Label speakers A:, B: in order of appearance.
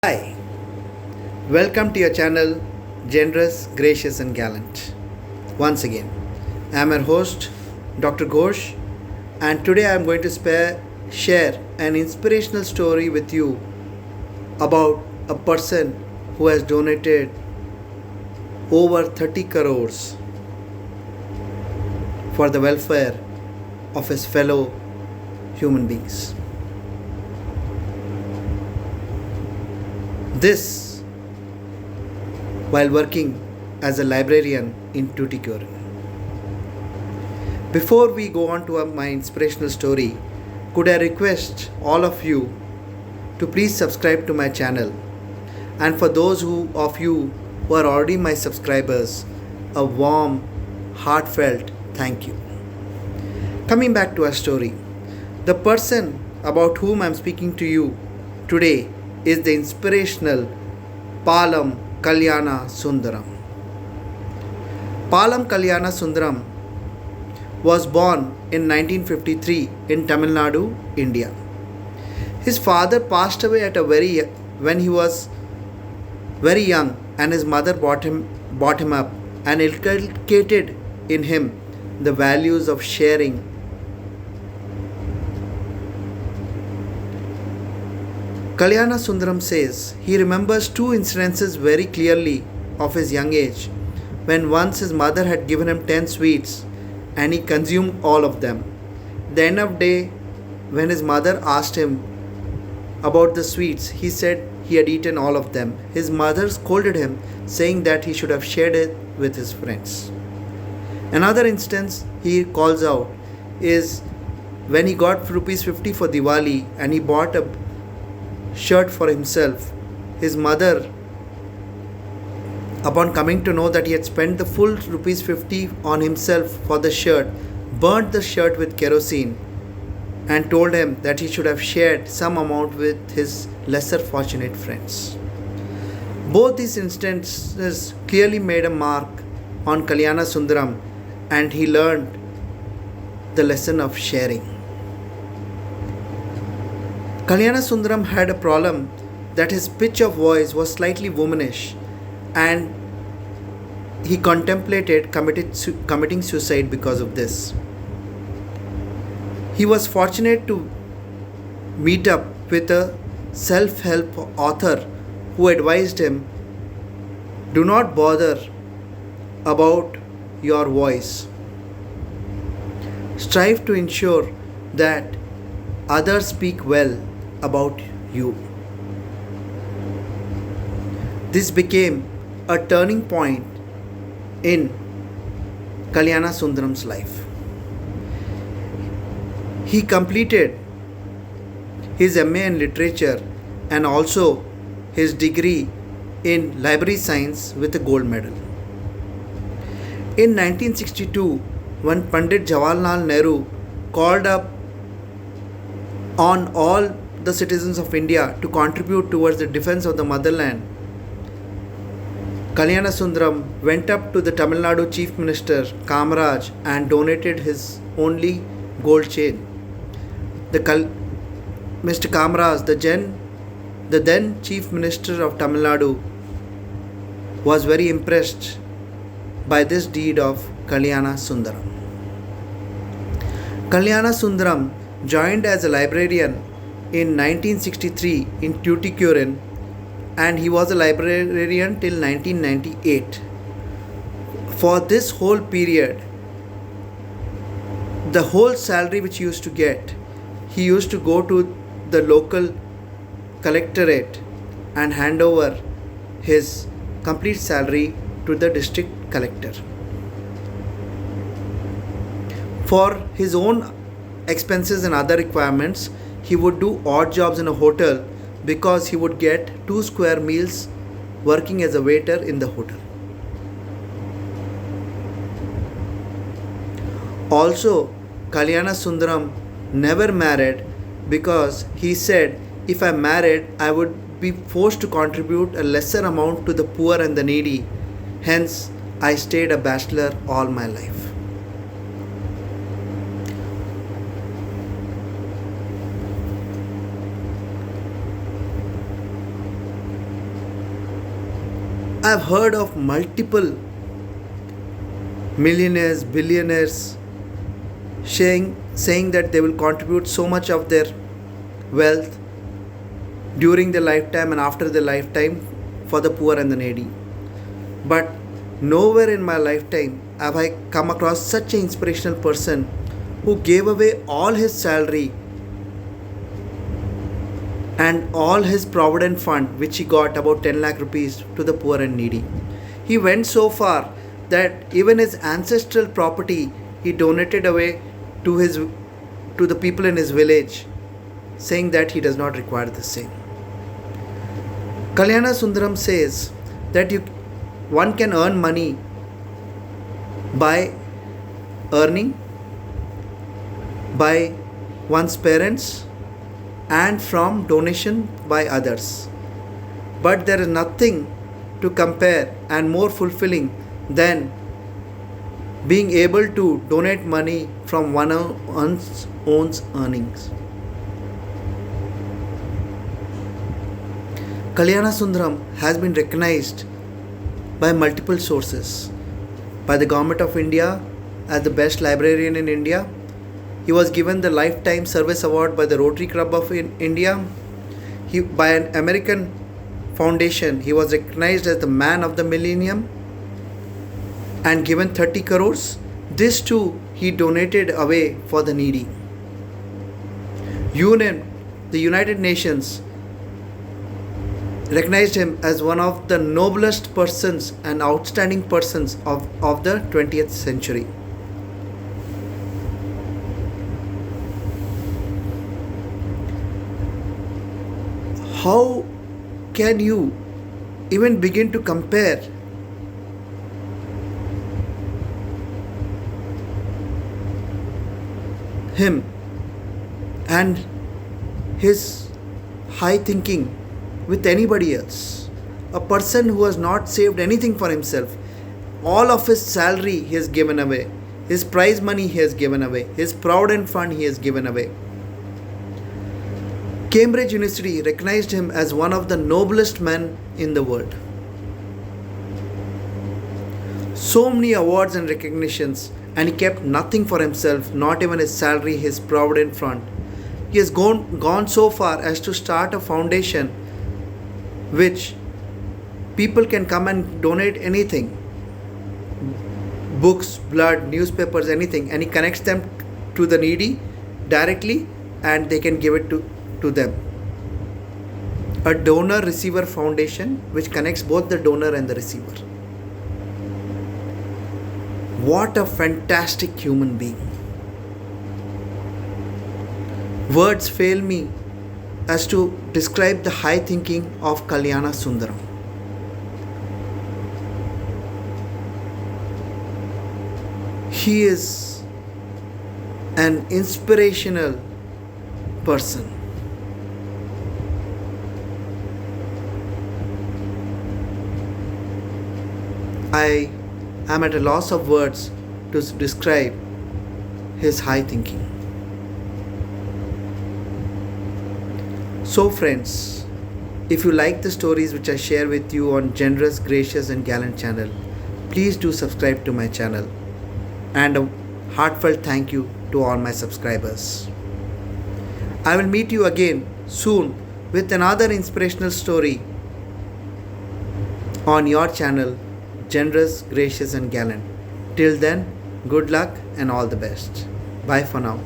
A: Hi, welcome to your channel Generous, Gracious and Gallant. Once again, I am your host Dr. Ghosh, and today I am going to share an inspirational story with you about a person who has donated over 30 crores for the welfare of his fellow human beings. This while working as a librarian in Tuticorin. Before we go on to my inspirational story, could I request all of you to please subscribe to my channel, and for those of you who are already my subscribers, a warm, heartfelt thank you. Coming back to our story, the person about whom I am speaking to you today is the inspirational Palam Kalyanasundaram. Palam Kalyanasundaram was born in 1953 in Tamil Nadu, India. His father passed away when he was very young, and his mother brought him up and inculcated in him the values of sharing. Kalyanasundaram says he remembers two incidences very clearly of his young age, when once his mother had given him 10 sweets and he consumed all of them. At the end of the day, when his mother asked him about the sweets, he said he had eaten all of them. His mother scolded him, saying that he should have shared it with his friends. Another instance he calls out is when he got rupees 50 for Diwali and he bought a shirt for himself. His mother, upon coming to know that he had spent the full rupees 50 on himself for the shirt, burnt the shirt with kerosene and told him that he should have shared some amount with his lesser fortunate friends. Both these instances clearly made a mark on Kalyanasundaram, and he learned the lesson of sharing. Kalyanasundaram had a problem that his pitch of voice was slightly womanish, and he contemplated committing suicide because of this. He was fortunate to meet up with a self-help author who advised him, do not bother about your voice. Strive to ensure that others speak well about you. This became a turning point in Kalyanasundaram's life. He completed his MA in literature and also his degree in library science with a gold medal. In 1962, when Pandit Jawaharlal Nehru called up on all the citizens of India to contribute towards the defense of the motherland, Kalyanasundaram went up to the Tamil Nadu Chief Minister Kamaraj and donated his only gold chain. Mr. Kamaraj, the then Chief Minister of Tamil Nadu, was very impressed by this deed of Kalyanasundaram. Kalyanasundaram joined as a librarian in 1963 in Tuticorin, and he was a librarian till 1998. For this whole period, the whole salary which he used to get, he used to go to the local collectorate and hand over his complete salary to the district collector. For his own expenses and other requirements, he would do odd jobs in a hotel because he would get 2 square meals working as a waiter in the hotel. Also, Kalyanasundaram never married because he said, if I married, I would be forced to contribute a lesser amount to the poor and the needy. Hence, I stayed a bachelor all my life. I've heard of multiple millionaires, billionaires saying that they will contribute so much of their wealth during their lifetime and after their lifetime for the poor and the needy. But nowhere in my lifetime have I come across such an inspirational person who gave away all his salary and all his provident fund, which he got about 10 lakh rupees, to the poor and needy. He went so far that even his ancestral property he donated away to the people in his village, saying that he does not require the same. Kalyanasundaram says that one can earn money by earning, by one's parents, and from donation by others. But there is nothing to compare and more fulfilling than being able to donate money from one's own earnings. Kalyanasundaram has been recognized by multiple sources. By the Government of India as the best librarian in India. He was given the Lifetime Service Award by the Rotary Club of India. By an American foundation, he was recognized as the Man of the Millennium and given 30 crores. This too he donated away for the needy. The United Nations recognized him as one of the noblest persons and outstanding persons of the 20th century. How can you even begin to compare him and his high thinking with anybody else? A person who has not saved anything for himself. All of his salary he has given away. His prize money he has given away. His provident fund he has given away. Cambridge University recognized him as one of the noblest men in the world. So many awards and recognitions, and he kept nothing for himself, not even his salary, his provident fund. He has gone so far as to start a foundation which people can come and donate anything. Books, blood, newspapers, anything, and he connects them to the needy directly and they can give it to them. A donor-receiver foundation which connects both the donor and the receiver. What a fantastic human being. Words fail me as to describe the high thinking of Kalyanasundaram. He is an inspirational person. I am at a loss of words to describe his high thinking. So friends, if you like the stories which I share with you on Generous, Gracious and Gallant channel, please do subscribe to my channel. And a heartfelt thank you to all my subscribers. I will meet you again soon with another inspirational story on your channel, Generous, Gracious and Gallant. Till then, good luck and all the best. Bye for now.